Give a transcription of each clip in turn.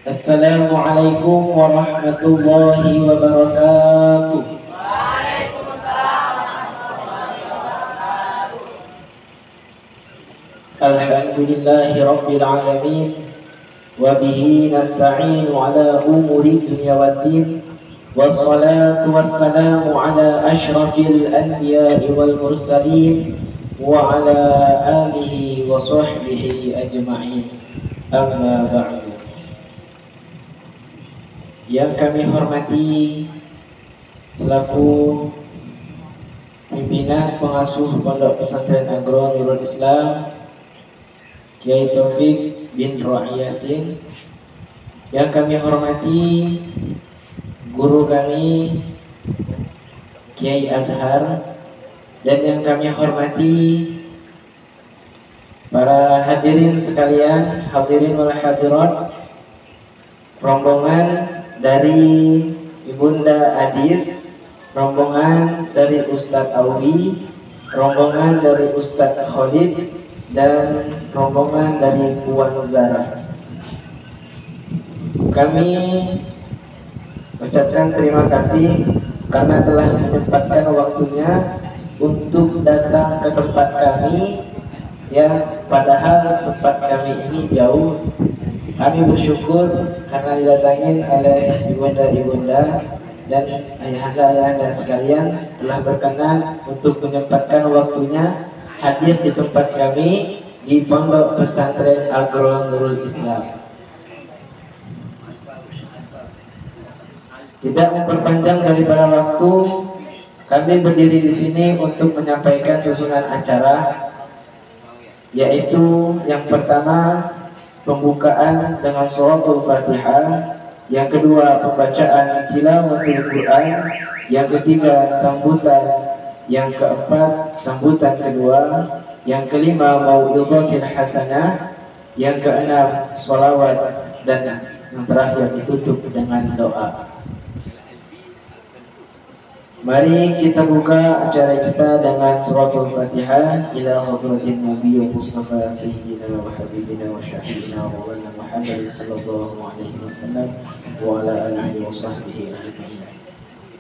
Assalamualaikum warahmatullahi wabarakatuh. Alhamdulillahi rabbil alamin. Wa bihi nasta'inu ala umuri dunya waddin. Wassalatu wassalamu ala ashrafil anbiya'i wal mursalin wa ala alihi wa sahbihi ajma'in. Amma ba'du. Yang kami hormati selaku pimpinan pengasuh Pondok Pesantren Agro Nurul Islam Kiai Taufik bin Roh Yasin, yang kami hormati guru kami Kiai Azhar, dan yang kami hormati para hadirin sekalian, hadirin wal hadirat, rombongan dari Ibunda Adis, rombongan dari Ustadz Auwi, rombongan dari Ustadz Khalid, dan rombongan dari Puan Zara. Kami ucapkan terima kasih karena telah menyempatkan waktunya untuk datang ke tempat kami yang padahal tempat kami ini jauh. Kami bersyukur karena didatangin oleh ibunda-ibunda dan ayahanda-ayahanda sekalian telah berkenan untuk menyempatkan waktunya hadir di tempat kami di Pondok Pesantren Agro Nurul Islam. Tidak memperpanjang daripada waktu, kami berdiri di sini untuk menyampaikan susunan acara, yaitu yang pertama pembukaan dengan sholatul Fatihah, yang kedua pembacaan tilawatul Quran, yang ketiga sambutan, yang keempat sambutan kedua, yang kelima mau'izatul hasanah, yang keenam sholawat, dan yang terakhir ditutup dengan doa. Mari kita buka acara kita dengan suratul Fatihah ila hadratin Nabi Mustafa Sayyidina wa Habibina wa Syahidina wa Maulana Muhammad sallallahu alaihi wasallam wa ala alihi wa sahbihi ajma'in.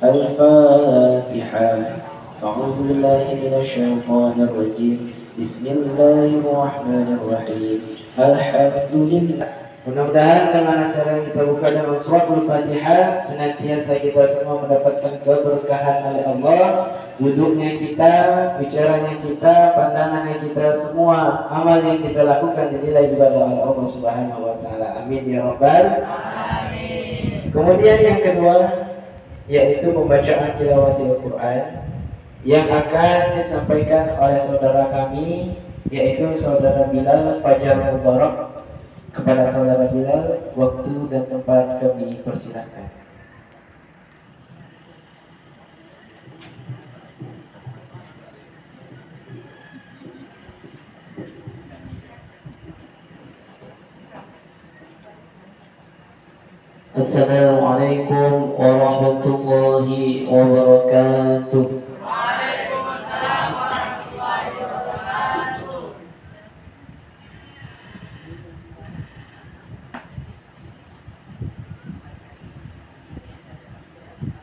Al-Fatihah. A'udzu billahi minasy syaithanir rajim. Bismillahirrahmanirrahim. Alhamdulillah. Mudah-mudahan dengan acara yang kita buka dengan suratul Fatihah senantiasa kita semua mendapatkan keberkahan oleh Allah. Duduknya kita, bicaranya kita, pandangannya kita, semua amal yang kita lakukan dinilai ibadah oleh Allah Subhanahu wa taala. Amin ya rabbal alamin. Kemudian yang kedua yaitu pembacaan tilawatil Quran yang akan disampaikan oleh saudara kami, yaitu saudara Bilal Fajar Mubarak. Kepada saudara Bilal, waktu dan tempat kami persilakan. Assalamualaikum warahmatullahi wabarakatuh.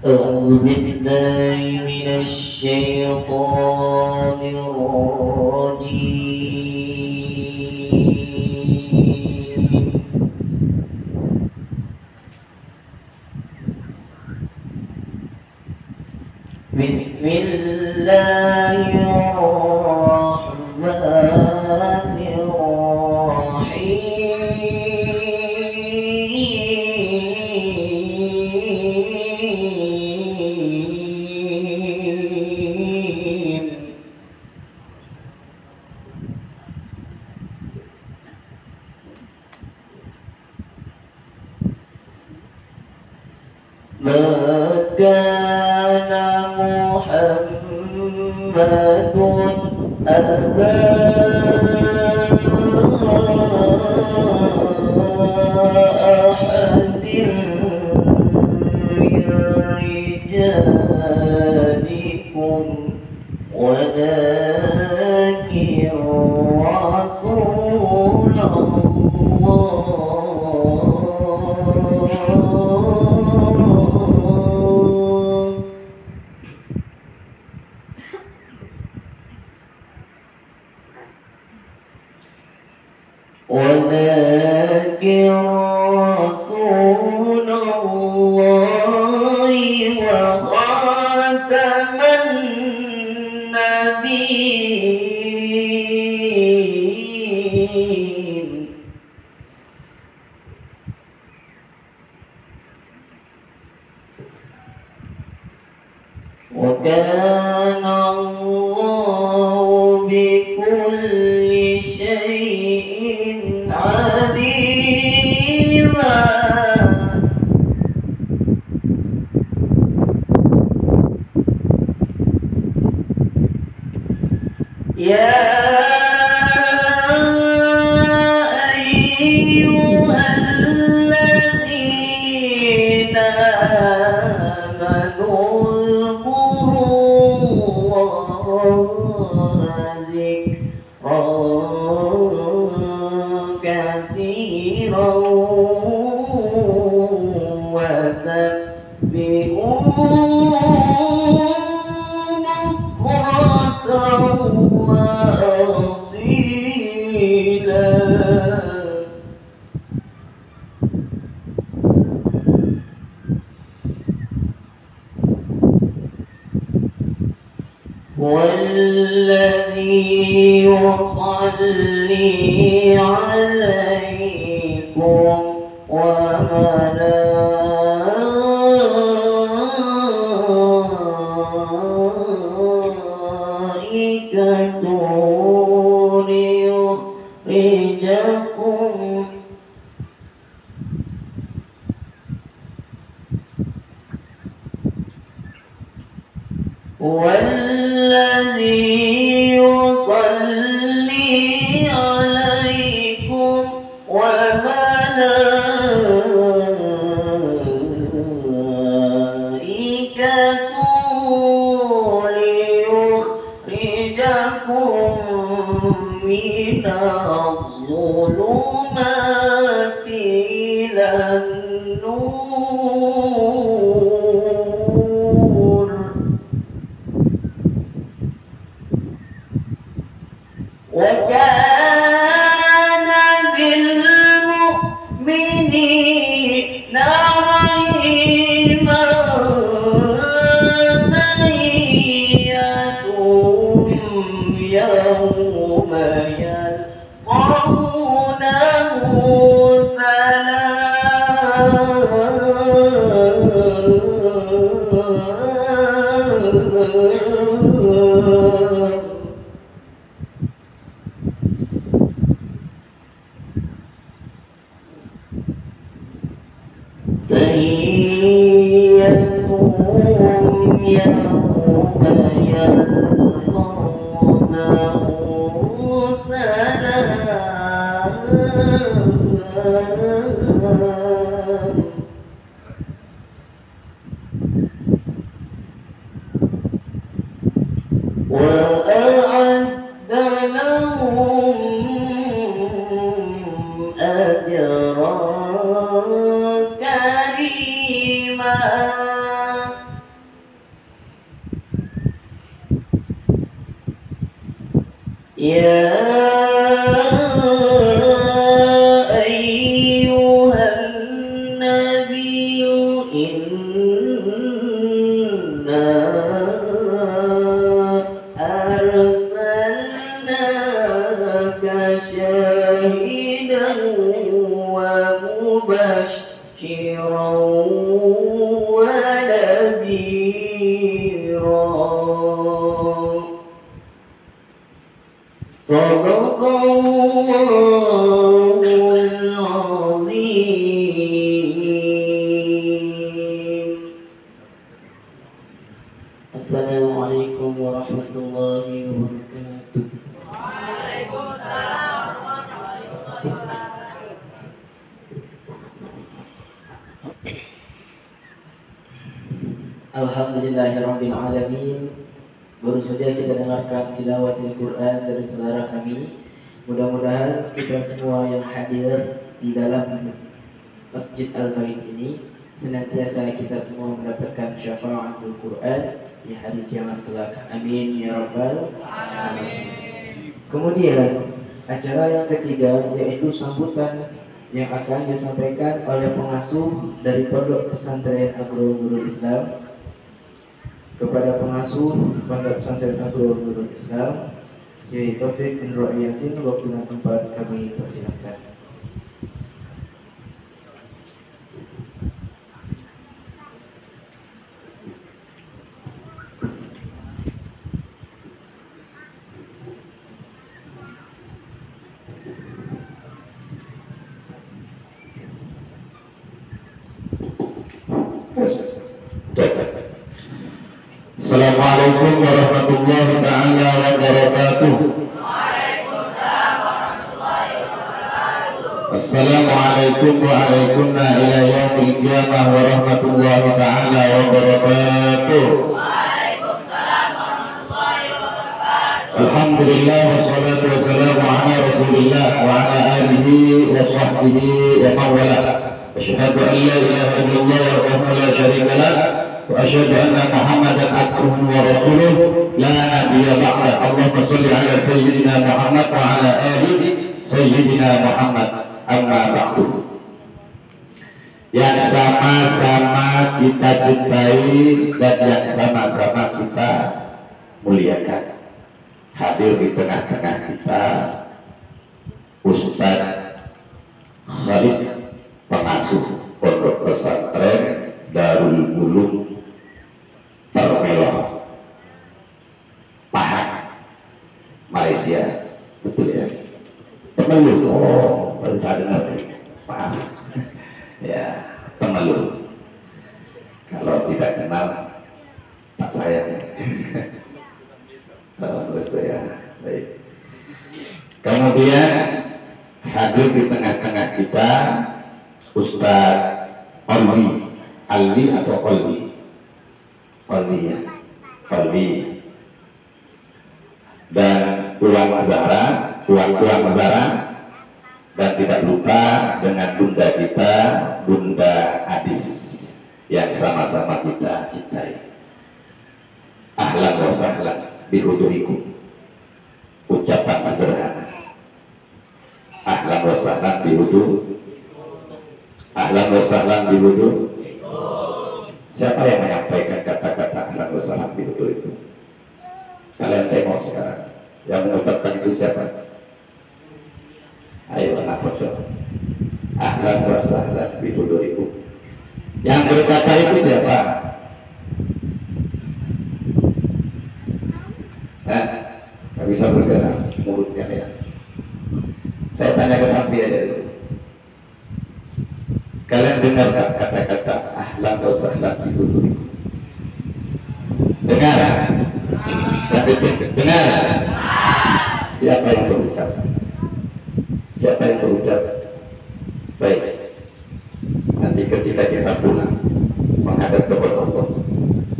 أعوذ بالله من الشيطان الرجيم. بسم الله الرحمن الرحيم. ما كان محمد أبا أحد من رجالكم ولكن رسول الله ولكن رسول الله وخاتم النبيين وكان الله بكل شيء عليما يا أيها الذين آمنوا ذكرا كثيرا وسبحوه بكرة وأصيلا والذي يصلي عليكم وملائكته ليخرجكم والذي يصلي عليكم وملائكته ليخرجكم من الظلمات إلى النور وكان بالمؤمنين رحيما تحيتهم يوم يلقونه سلام تحيتهم يوم يلقونه سلام وأعد لهم أجرا كريما يا أيها النبي إنا أرسلناك شاهدا ومبشرا ونذيرا صدق الله العظيم. السلام عليكم ورحمة الله وبركاته. Waalaikumsalam warahmatullahi wabarakatuh. Alhamdulillahirabbil alamin. Baru saja kita dengarkan tilawatil Quran dari saudara kami. Mudah-mudahan kita semua yang hadir di dalam Masjid Al-Bait ini senantiasa kita semua mendapatkan syafaatul Quran di hari kiamat kelak. Amin ya rabbal alamin. Kemudian Acara yang ketiga yaitu sambutan yang akan disampaikan oleh pengasuh dari Pondok Pesantren Agrul Nurul Islam. Kepada pengasuh Pondok Pesantren Agrul Nurul Islam, yaitu Taufik bin Roy Yasin, waktu dan tempat kami persilakan. Assalamualaikum warahmatullahi taala wabarakatuh. Assalamualaikum waalaikumna ila yaumil qiyamah warahmatullahi taala wabarakatuh. Alhamdulillah wassalatu wassalamu ala Rasulillah wa ala alihi wa sahbihi wa man wala. Asyhadu an la ilaha illallah wahdahu la syarika lah wa asyhadu anna Muhammadan abduhu wa rasuluh la nabiyya ba'da. Allahumma shalli ala sayyidina Muhammad wa ala ali sayyidina Muhammad. Amma ba'du. Yang sama-sama kita cintai dan yang sama-sama kita muliakan, hadir di tengah-tengah kita Ustaz Khalid, pengasuh Pondok Pesantren Darul Ulum Termeloh, Pahang, Malaysia. Betul ya? Temelul. Oh, baru saya dengar tadi. Paham? Ya, Temelul. Kalau tidak kenal, tak sayang. Terus ya, baik. Kemudian hadir di tengah-tengah kita Ustaz Alwi atau Olwi ya, Olwi dan Tuan Zara, dan tidak lupa dengan bunda kita, Bunda Adis, yang sama-sama kita cintai. Ahlan wa sahlan bihudurikum. Ucapan sederhana. Ahlan wa sahlan bihudur. Ahlan wa sahlan bihudur. Siapa yang menyampaikan kata-kata ahlan wa sahlan bihudur itu? Kalian tengok sekarang. Yang mengucapkan itu siapa? Ayo anak bodoh. Ahlan wa sahlan bihudurikum. Yang berkata itu siapa? Nggak bisa bergerak mulutnya ya. Saya tanya ke Safi aja dulu. Kalian dengar kata-kata ahlan wa sahlan bihudurikum? Dengar? Dengar? Siapa yang berucap? Siapa yang berucap? Baik. Nanti ketika kita pulang menghadap kepada Allah,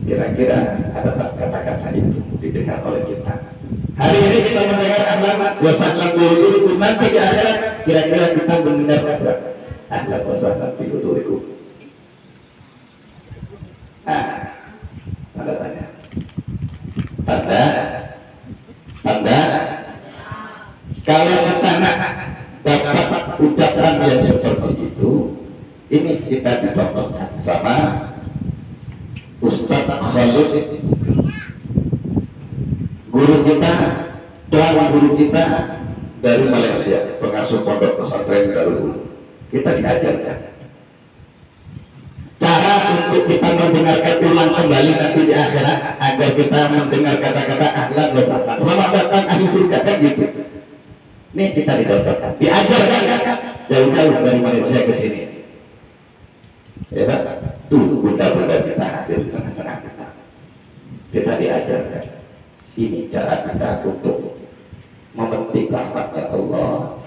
kira-kira ada tak kata-kata itu didengar oleh kita? Hari ini kita mendengar ahlan wa sahlan bihudurikum, nanti di akhirat kira-kira kita mendengar kata ahlan wa sahlan bihudurikum. Tanda tanya. Tanda. Kalau kita nak dapat ucapan yang seperti itu, ini kita dicontohkan sama Ustaz Khalid, guru kita, tuan guru kita dari Malaysia, pengasuh Pondok Pesantren Darul Ulum. Kita diajarkan cara untuk kita mendengarkan ulang kembali nanti di akhirat, agar kita mendengar kata-kata ahlan wa sahlan, selamat datang ahli surga, kan gitu. Ini kita dicontohkan, diajarkan jauh-jauh dari Malaysia ke sini. Ya kan? Tuh bunda-bunda kita hadir di tengah-tengah kita. Kita diajarkan. Ini cara kita untuk memetik rahmatnya Allah,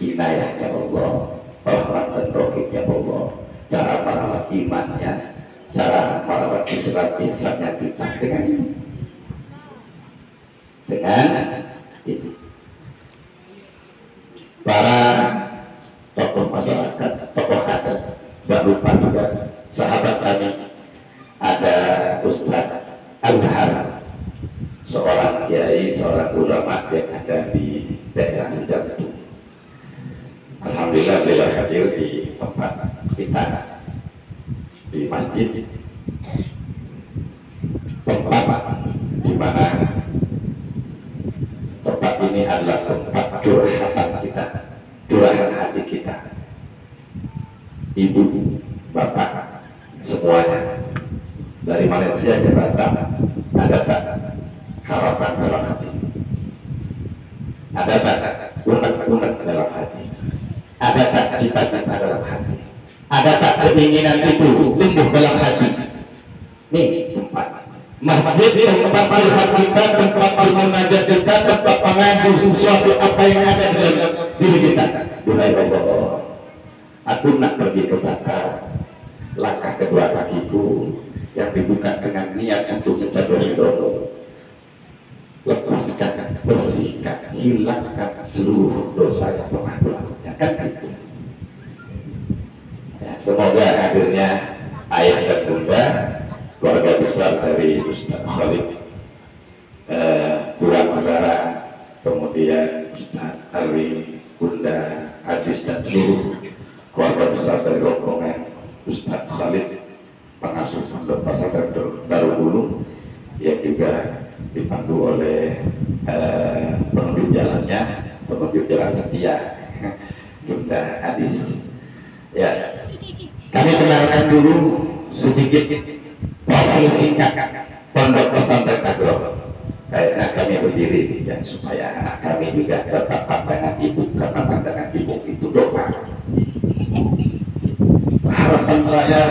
inayahnya Allah, rahmat dan taufiknya Allah, cara merawat imannya, cara merawat Islam ihsannya kita dengan ini. Dengan ini. Para tokoh masyarakat, tokoh adat, jangan lupa juga sahabat kami, ada Ustaz Azhar, seorang kiai, seorang ulama yang ada di daerah alhamdulillah beliau hadir di tempat kita di masjid, tempat di mana tempat ini adalah tempat curhatan kita, curahan hati kita, ibu, bapak, semuanya dari Malaysia ke Batam. Ada tak harapan dalam hati? Ada tak unek-unek dalam hati? Ada tak cita-cita dalam hati? Ada tak keinginan itu tumbuh dalam hati? Nih tempat masjid, tempat curhat kita, tempat bermunajat kita, tempat mengadu sesuatu apa yang ada dalam diri kita. Duhai Allah, aku nak pergi ke Batam, langkah kedua kakiku yang dibuka dengan niat untuk mencapai ridho. Lepaskan, bersihkan, hilangkan seluruh dosa yang pernah berlakunya, kan gitu. Ya, semoga hadirnya ayah dan bunda, keluarga besar dari Ustaz Khalid, Puan Mazara, kemudian Ustaz Arwi, Bunda Hadis, dan seluruh keluarga besar dari rombongan Ustaz Khalid, pengasuh Pondok Pesantren Darul Ulum, yang juga dipandu oleh penunjuk jalannya, penunjuk jalan setia, Bunda Hadis. Ya, kami kenalkan dulu sedikit profil singkat Pondok Pesantren Agro. Kayaknya kami berdiri dan supaya anak kami juga tetap pandangan ibu, karena pandangan ibu itu doa. Harapan saya,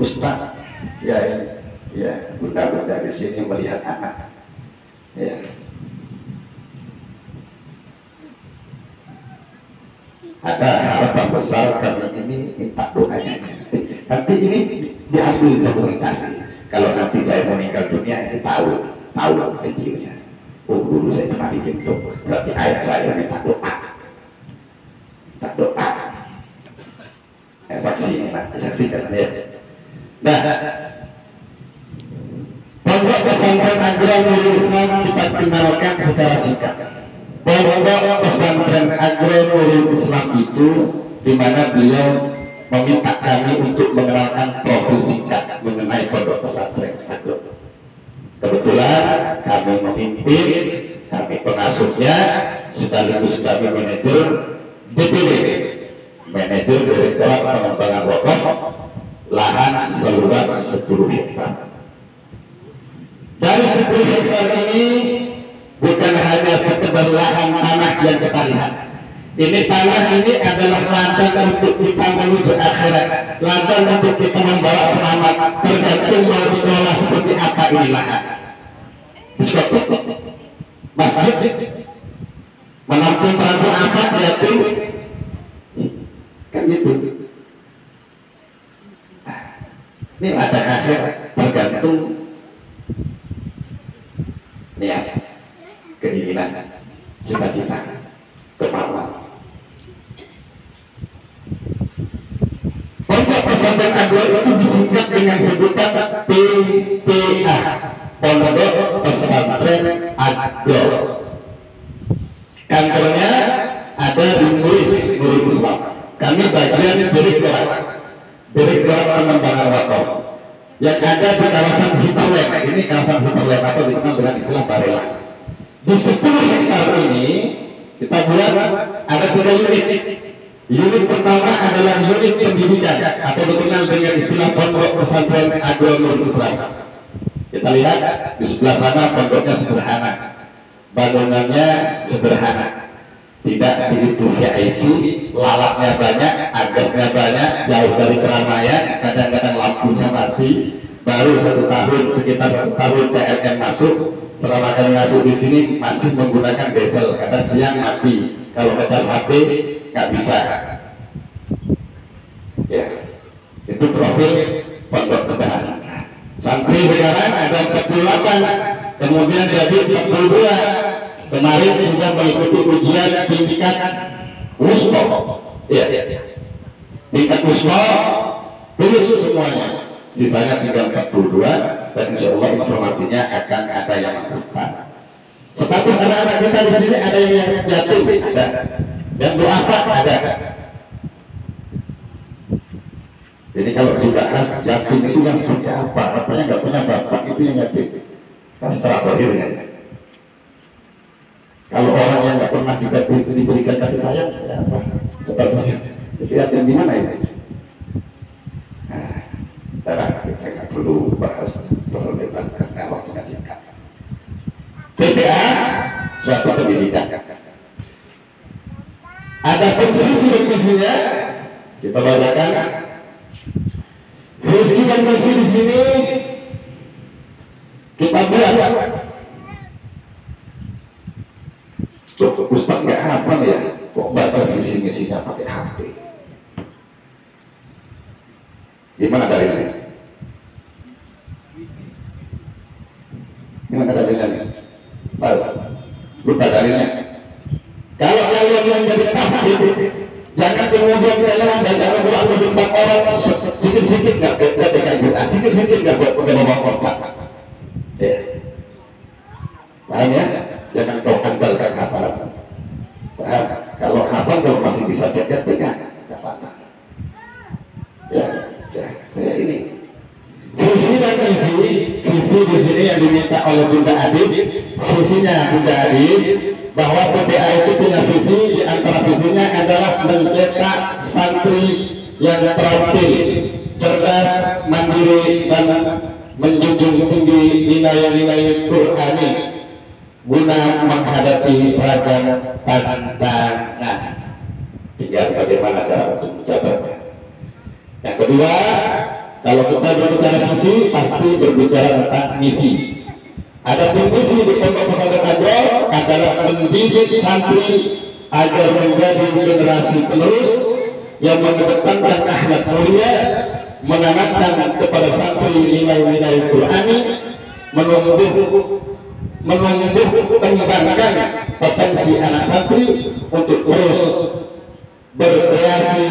Ustaz, ya, bunda-bunda di sini melihat anak, ya. Ada harapan besar kami ini minta doanya. Nanti ini diambil dokumentasi. Kalau nanti saya meninggal dunia, ini tahu videonya. Oh, dulu saya cuma bikin itu, berarti ayah saya minta doa. Minta doa. Saksikan ya. Nah, Pondok Pesantren Agro Nurul Islam kita kenalkan secara singkat. Pondok Pesantren Agro Nurul Islam itu di mana beliau meminta kami untuk mengenalkan profil singkat mengenai Pondok Pesantren Agro. Kebetulan kami memimpin, kami pengasuhnya, sekaligus kami manajer DPD, manajer Direktorat Pengembangan Wakaf, lahan seluas 10 hektar. Dari 10 hektar ini bukan hanya sekedar lahan tanah yang kita lihat. Ini tanah ini adalah ladang untuk kita menuju akhirat, ladang untuk kita membawa selamat, tergantung mau dikelola seperti apa ini lahan. Masjid menampung perahu apa, yaitu kan gitu. Ini ladang akhirat, tergantung niat, keinginan, cita-cita, kemauan. Pondok Pesantren Agro itu disingkat dengan sebutan PPA, Pondok Pesantren Agro. Kantornya ada di Nurul Islam. Kami bagian Direktorat Pengembangan Wakaf yang ada di kawasan Hiperlek. Ini kawasan Hiperlek atau dikenal dengan istilah Barela. Di 10 hektar ini kita buat ada 3 unit. Unit pertama adalah unit pendidikan atau dikenal dengan istilah Pondok Pesantren Agro Nurul Islam. Kita lihat di sebelah sana pondoknya sederhana, bangunannya sederhana, tidak begitu VIP, lalapnya banyak, agasnya banyak, jauh dari keramaian, kadang-kadang lampunya mati. Baru 1 tahun, sekitar 1 tahun PLN masuk. Selama kami masuk di sini masih menggunakan diesel, kadang siang mati, kalau ngecas HP nggak bisa. Ya, itu profil pondok secara singkat. Santri sekarang ada 48, kemudian jadi 42. Kemarin sudah mengikuti ujian tingkat WUSMO. Ya, tingkat WUSMO lulus semuanya. Sisanya tinggal 42, dan insya Allah informasinya akan ada yang mendaftar. Status anak-anak kita di sini ada yang yatim, ada yang duafa, ada Jadi kalau dibahas yatim itu yang seperti apa, katanya nggak punya bapak itu yang yatim. Nah, secara akhirnya, kalau orang yang nggak pernah juga diberikan kasih sayang, ya apa? Sepertinya itu yatim di mana ini? Nah, kita nggak perlu bahas terlalu lebar karena waktunya singkat. PPA suatu pendidikan. Ada visi dan misinya, kita bacakan. Visi dan misi di sini kita buat. Tuh, Ustaz nggak hafal ya, kok baca visi misinya pakai HP? Gimana dalilnya? Gimana dalilnya? Tahu? Lupa dalilnya. Kalau kalian yang jadi tahfidz, jangan kemudian kalian membaca Al-Quran di depan orang sikit-sikit nggak pegang Quran, sikit-sikit nggak buat bawa kotak. Ya, paham ya? Jangan kau andalkan hafalan. Paham? Kalau hafal kalau masih bisa jaga pegang, nggak apa-apa. Ya, saya ini. Visi dan misi, visi di sini yang diminta oleh Bunda Adis, visinya Bunda Adis bahwa PPA itu punya visi, di antara visinya adalah mencetak santri yang terampil, cerdas, mandiri, dan menjunjung tinggi nilai-nilai Qur'ani guna menghadapi ragam tantangan. Tinggal bagaimana cara untuk mencatatnya. Yang kedua, kalau kita berbicara visi, pasti berbicara tentang misi. Ada misi di Pondok Pesantren Agro adalah mendidik santri agar menjadi generasi penerus yang mengedepankan akhlak mulia, menanamkan kepada santri nilai-nilai Qur'ani, mengembangkan potensi anak santri untuk terus berkreasi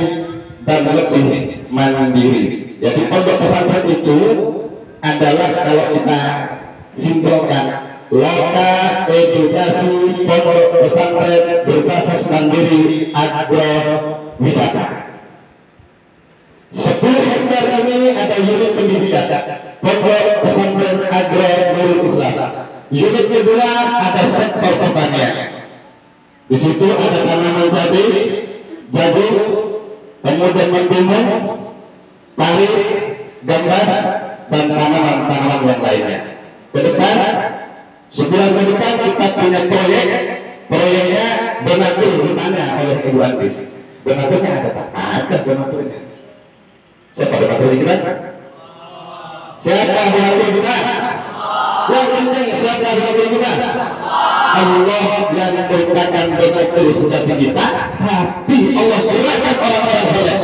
dan lebih mandiri. Jadi pondok pesantren itu adalah kalau kita simpulkan laka edukasi pondok pesantren berbasis mandiri agrowisata. 10 hektar ini ada unit pendidikan pondok pesantren agro Nurul Islam. Unit kedua ada sektor pertanian. Di situ ada tanaman jagung, kemudian mentimun, pari, gambas, dan tanaman-tanaman yang lainnya. Ke depan, sebulan ke depan kita punya proyeknya donatur ditanya oleh Ibu Andis. Donaturnya ada tak? Ada donaturnya. Siapa donatur kita? Siapa donatur kita? Yang penting siapa donatur kita? Allah yang merupakan donatur sejati kita, tapi Allah gerakkan orang-orang soleh.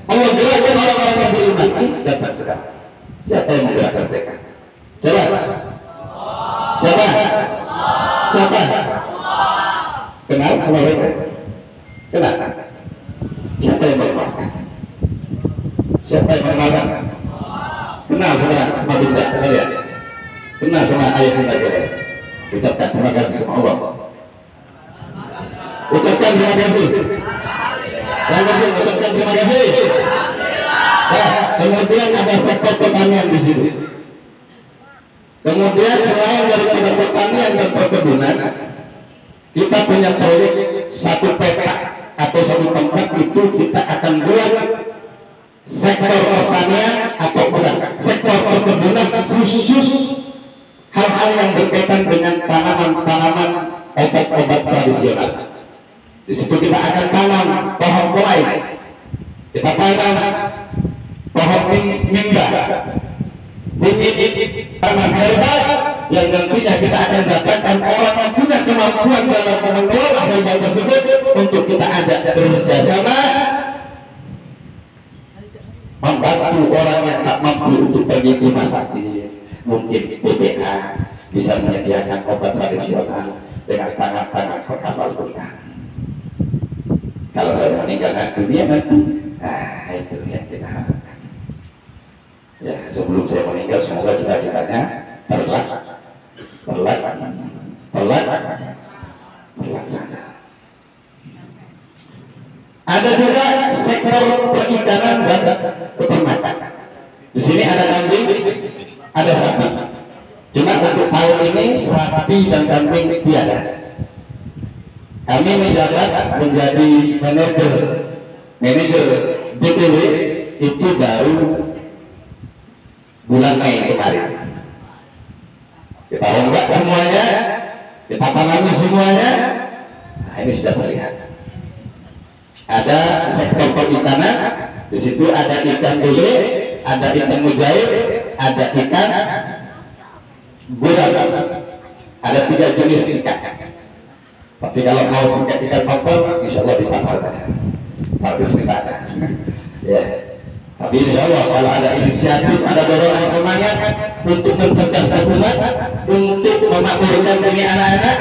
Allah gerakkan orang-orang yang beriman. Dapat sekarang. Siapa yang menggerakkan mereka? Siapa? Siapa? Siapa? Kenal sama mereka? Kenal? Siapa yang menggerakkan? Siapa yang menggerakkan? Kenal sama bunda kalian? Kenal sama ayah kita kalian? Ucapkan terima kasih sama Allah. Ucapkan terima kasih. Yang penting ucapkan terima kasih. Nah, kemudian ada sektor pertanian di sini. Kemudian selain daripada pertanian dan perkebunan, kita punya proyek satu petak atau satu tempat itu kita akan buat sektor pertanian atau bukan sektor perkebunan khusus hal-hal yang berkaitan dengan tanaman-tanaman obat-obat tradisional. Di situ kita akan tanam pohon kolai, kita tanam pohon mingga, tanaman herbal yang nantinya kita akan dapatkan orang yang punya kemampuan dalam mengelola herbal tersebut untuk kita ajak bekerjasama membantu orang yang tak mampu untuk pergi ke rumah sakit. Mungkin PPA bisa menyediakan obat tradisional dengan tangan-tangan kapal kita. Kalau saya meninggal dunia nanti, nah itu yang kita harapkan. Ya, sebelum saya meninggal semoga cita-citanya terlaksana. Ada juga sektor perikanan dan peternakan. Di sini ada kambing, ada sapi. Cuma untuk tahun ini sapi dan kambing tiada. Kami menjabat menjadi manajer DPW itu baru bulan Mei kemarin. Kita ombak semuanya, kita tanami semuanya. Nah, ini sudah terlihat. Ada sektor perikanan, di situ ada ikan lele, ada ikan mujair, ada ikan gurame, ada 3 jenis ikan. Tapi kalau mau pakai ikan tongkol, insya Allah di pasar habis kita. Ya. Tapi insya Allah kalau ada inisiatif, ada dorongan semangat untuk mencerdaskan umat, untuk memakmurkan ini anak-anak,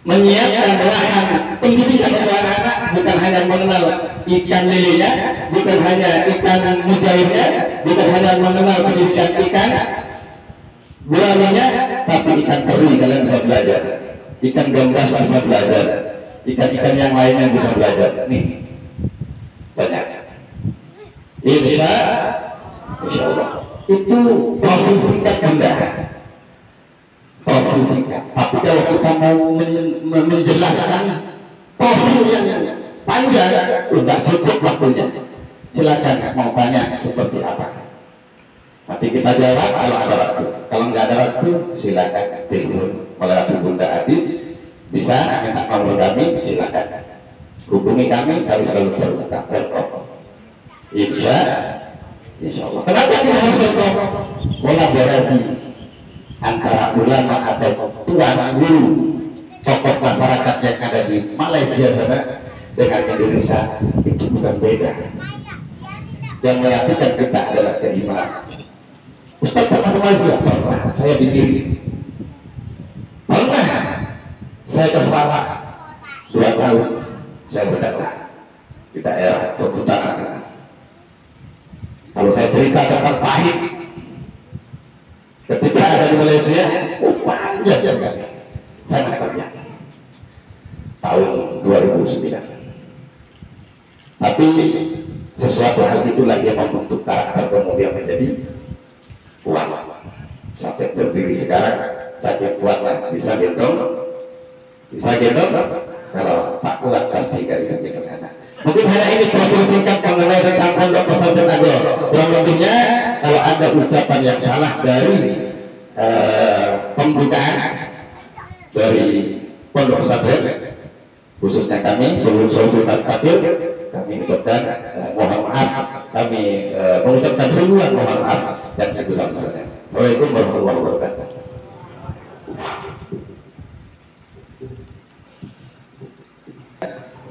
menyiapkan lahan pendidikan untuk anak-anak, bukan hanya mengenal ikan lelenya, bukan hanya ikan mujairnya, bukan hanya mengenal pendidikan ikan guramenya, tapi ikan teri kalian bisa belajar, ikan gambas bisa belajar, ikan-ikan yang lainnya bisa belajar. Nih banyak. Insya Allah itu profil singkat bunda. Profil singkat. Tapi kalau kita mau menjelaskan profil yang panjang, sudah cukup waktunya. Silakan mau tanya seperti apa. Nanti kita jawab kalau ada waktu. Kalau nggak ada waktu, silakan telepon melalui Bunda Adis. Bisa minta nomor kami, silakan hubungi kami selalu terbuka. Insya Allah. Kenapa kita harus berkolaborasi antara ulama atau tuan guru tokoh masyarakat yang ada di Malaysia sana dengan Indonesia itu bukan beda. Yang menyatukan kita adalah keimanan. Ustaz pernah ke Malaysia? Pernah. Saya dipilih. Pernah. Saya ke Sarawak 2 tahun. Saya berdakwah di daerah perhutanan. Kalau saya cerita tentang pahit ketika ada di Malaysia, panjang sekali. Saya kerja tahun 2009. Tapi sesuatu hal itulah yang membentuk karakter kemudian menjadi kuat. Sampai berdiri sekarang saja kuatlah, bisa gendong, kalau tak kuat pasti nggak bisa gendong anak. Mungkin hanya ini profil singkat mengenai tentang Pondok Pesantren Agro. Kurang lebihnya kalau ada ucapan yang salah dari pembukaan dari Pondok Pesantren, khususnya kami seluruh takdir, kami ucapkan mohon maaf, kami mengucapkan ribuan mohon maaf dan sebesar-besarnya. Assalamualaikum warahmatullahi wabarakatuh.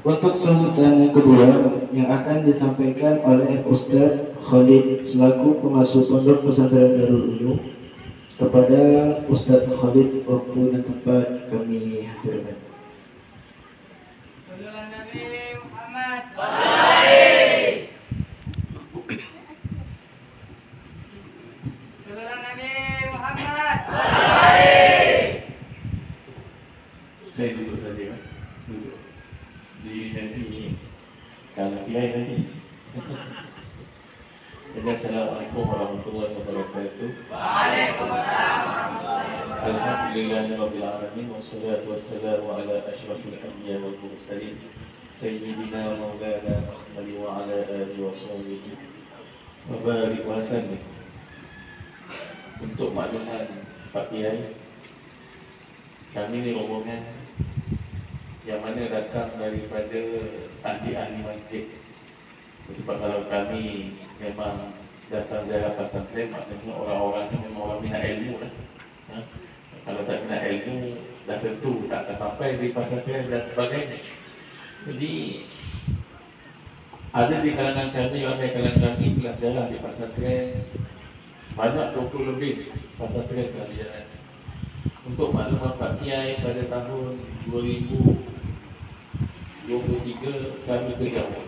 Untuk sambutan yang kedua yang akan disampaikan oleh Ustaz Khalid selaku pengasuh Pondok Pesantren Darul Ulum, kepada Ustaz Khalid waktu dan tempat kami haturkan. Sallallahu Nabi Muhammad. Sallallahu Nabi Muhammad. Saya duduk saja, duduk di nanti kalau kiai nanti. Assalamualaikum warahmatullahi wabarakatuh. Waalaikumsalam warahmatullahi wabarakatuh. Alhamdulillahirabbil alamin wassalatu wassalamu ala asyrafil anbiya wal mursalin sayyidina maulana Muhammad wa ala alihi wa sahbihi wa barik wa sallim. Untuk makluman Pak Kiai, kami ni rombongan yang mana datang daripada ahli-ahli masjid. Sebab kalau kami memang datang ziarah pesantren, maknanya orang-orangnya memang orang minat ilmu lah. Kalau tak minat ilmu, dah tentu tak akan sampai di pesantren dan sebagainya. Jadi ada di kalangan kami, ramai kalangan kami telah jalan di pesantren, banyak 20 lebih pesantren telah jalan. Untuk maklumat Pak Kiai, pada tahun 2023 kami ke Jawa,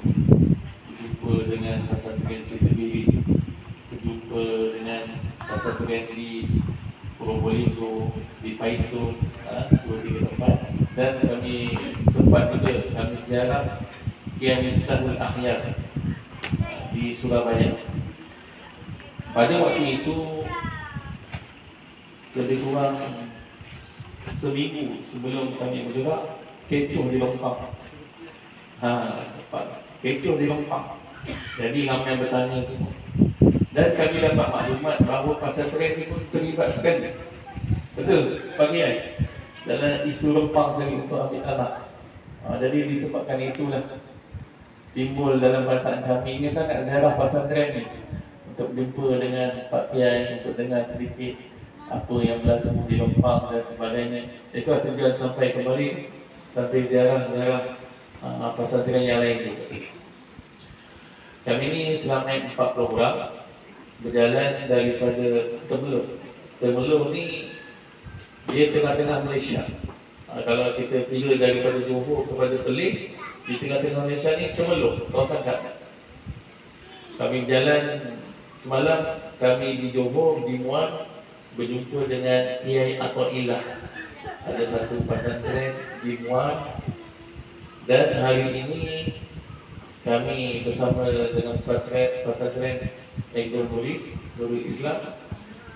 berjumpa dengan pesantren Siti, berjumpa dengan pesantren di Probolinggo, di Paitun, 2-3 tempat, dan kami sempat juga kami ziarah Kiai Miftahul Akhyar di Surabaya. Pada waktu itu lebih kurang seminggu sebelum kami bergerak, kecoh di Lempang. Kecoh di Lempang. Jadi ramai bertanya semua. Dan kami dapat maklumat bahawa pesantren ini pun terlibat sekali. Betul, Pak Kiai, dalam isu Lempang sekali untuk ambil tanah. Jadi disebabkan itulah timbul dalam perasaan kami ini sangat ziarah pesantren ni untuk jumpa dengan Pak Kiai, untuk dengar sedikit apa yang berlaku di Lempang dan sebagainya. Itu tujuan sampai kembali sampai ziarah-ziarah pesantren yang lain juga. Kami ini selama 40 orang berjalan daripada Temelung. Temelung ni dia tengah-tengah Malaysia. Kalau kita pilih daripada Johor kepada Perlis, di tengah-tengah Malaysia ni Temelung, kawasan kat. Kami berjalan semalam, kami di Johor, di Muar, berjumpa dengan Kiai Athaillah. Ada satu pesantren di Muar. Dan hari ini kami bersama dengan pesantren Nurul Mulis, Nurul Islam.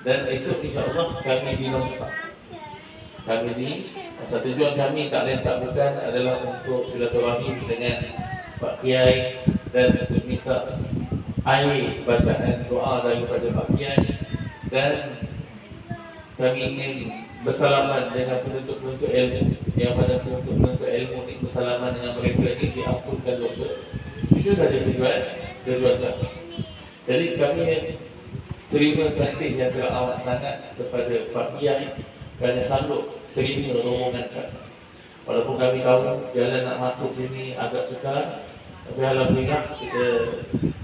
Dan esok insya-Allah kami di Nongsa. Kami ni, tujuan kami tak lain tak bukan adalah untuk silaturahmi dengan Pak Kiai dan untuk minta air bacaan doa daripada Pak Kiai, dan kami ingin bersalaman dengan penuntut-penuntut ilmu, yang mana penuntut-penuntut ilmu ini bersalaman dengan mereka ini diampunkan dosa. Itu saja tujuan kami. Jadi kami terima kasih yang teramat sangat kepada Pak Kiai kerana sanggup terima rombongan kami. Walaupun kami tahu jalan nak masuk sini agak sukar, tapi alhamdulillah kita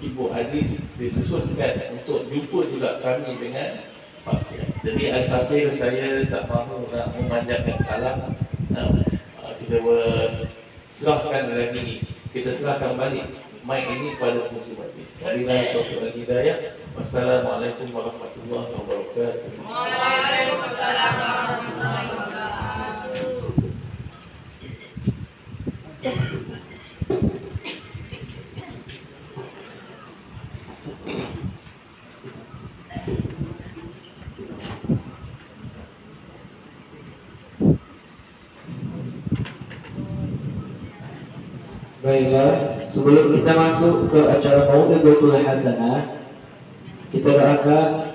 Ibu Aziz disusunkan untuk jumpa juga kami dengan Pak Kiai. Jadi al-Fakir saya tak mahu nak memanjangkan salam. Kita serahkan lagi, kita serahkan balik mic ini pada fungsi majlis. Wabillahi taufiq wal hidayah. Wassalamualaikum warahmatullahi wabarakatuh. Waalaikumsalam warahmatullahi wabarakatuh. Baiklah, sebelum kita masuk ke acara Mau'izatul Hasanah, kita doakan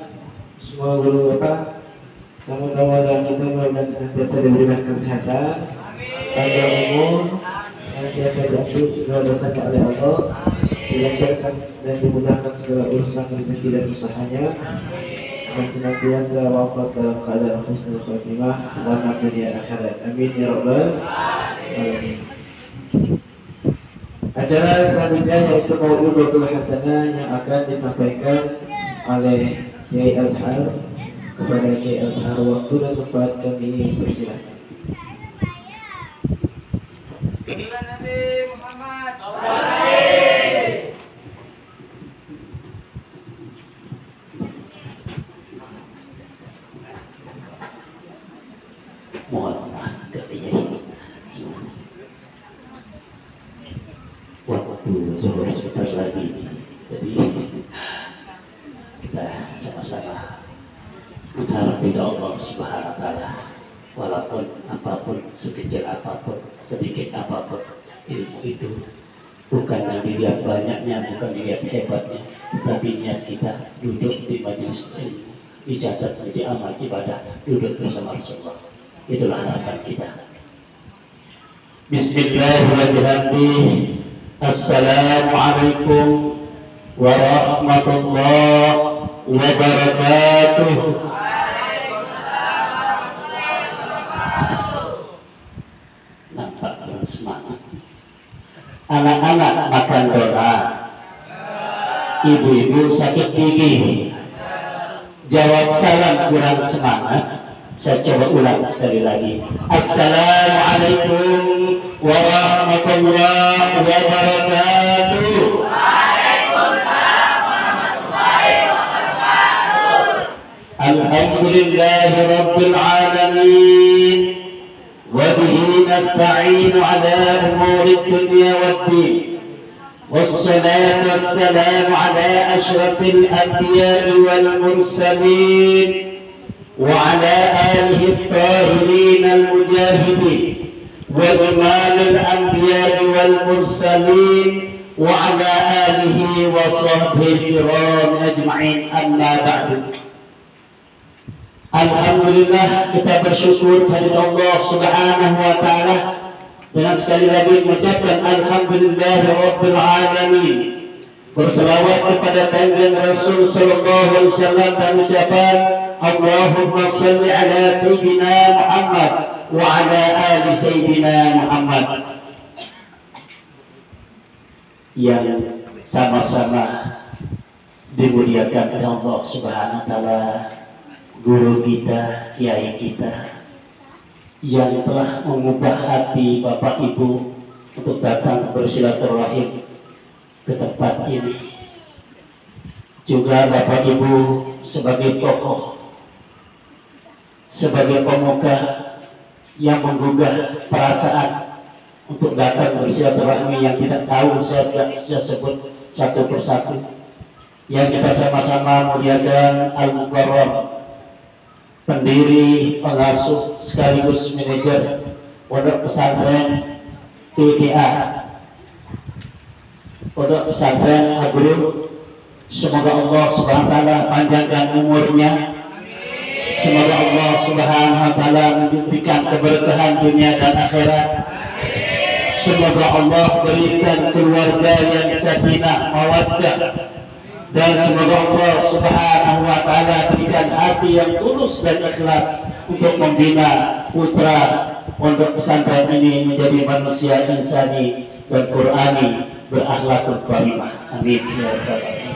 semua guru bapak, tamu-tamu dan kita mudah-mudahan senantiasa diberikan kesehatan, panjang umur, senantiasa diampuni segala dosa oleh Allah, dilancarkan dan dimudahkan segala urusan rezeki dan usahanya, dan senantiasa wafat dalam keadaan husnul khatimah, selamat dunia akhirat. Amin ya rabbal alamin. Acara selanjutnya yaitu Mau'izatul Hasanah yang akan disampaikan oleh Kiai Azhar. Kepada Kiai Azhar, waktu dan tempat kami persilakan. Nabi Muhammad. Mohon maaf dari Kiai. Waktu zuhur sebentar lagi, jadi kita sama-sama berharap pada Allah Subhanahu wa Ta'ala, walaupun apapun, sekecil apapun, sedikit apapun, ilmu itu bukan yang dilihat banyaknya, bukan dilihat hebatnya, tapi niat kita duduk di majelis ilmu, dicatat menjadi amal ibadah, duduk bersama Rasulullah. Itulah harapan kita. Bismillahirrahmanirrahim. Assalamualaikum warahmatullahi wabarakatuh. Nampak kurang semangat. Anak-anak makan doa, ibu-ibu sakit gigi, jawab salam kurang semangat. Saya coba ulang sekali lagi. Assalamualaikum warahmatullahi wabarakatuh. Waalaikumsalam warahmatullahi wabarakatuh. Alhamdulillahi rabbil alamin. Wa bihi nasta'inu ala umuri dunya waddin. والصلاة والسلام على أشرف الأنبياء والمرسلين وعلى آله الطاهرين المجاهدين وإمام الأنبياء والمرسلين وعلى آله وصحبه الكرام أجمعين. أما بعد. Alhamdulillah, kita bersyukur kepada Allah Subhanahu wa taala dengan sekali lagi mengucapkan alhamdulillahirabbil alamin. Berselawat kepada kanjeng Rasul sallallahu alaihi wasallam dan ucapan Allahumma shalli ala sayyidina Muhammad wa ala ali sayyidina Muhammad. Yang sama-sama dimuliakan oleh Allah Subhanahu wa taala, guru kita, kiai kita yang telah mengubah hati Bapak Ibu untuk datang bersilaturahim ke tempat ini. Juga Bapak Ibu sebagai tokoh, sebagai pemuka yang menggugah perasaan untuk datang bersilaturahmi yang tidak tahu saya sebut satu persatu. Yang kita sama-sama muliakan Al-Mukarram, pendiri, pengasuh, sekaligus manajer Pondok Pesantren PPA, Pondok Pesantren Agrun. Semoga Allah Subhanahu wa taala panjangkan umurnya. Semoga Allah Subhanahu wa taala memberikan keberkahan dunia dan akhirat. Semoga Allah berikan keluarga yang sakinah, mawaddah, dan semoga Allah Subhanahu wa taala berikan hati yang tulus dan ikhlas untuk membina putra pondok pesantren ini menjadi manusia insani dan Qur'ani, berakhlakul karimah. Amin ya rabbal alamin.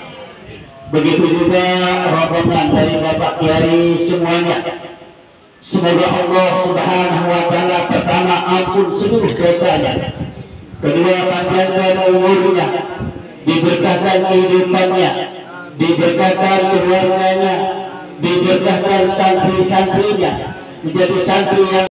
Begitu juga rombongan dari Bapak Kiai semuanya. Semoga Allah Subhanahu wa taala pertama ampun seluruh dosanya, kedua panjangkan umurnya, diberkahkan kehidupannya, diberkahkan keluarganya, diberkahkan santri-santrinya menjadi santri yang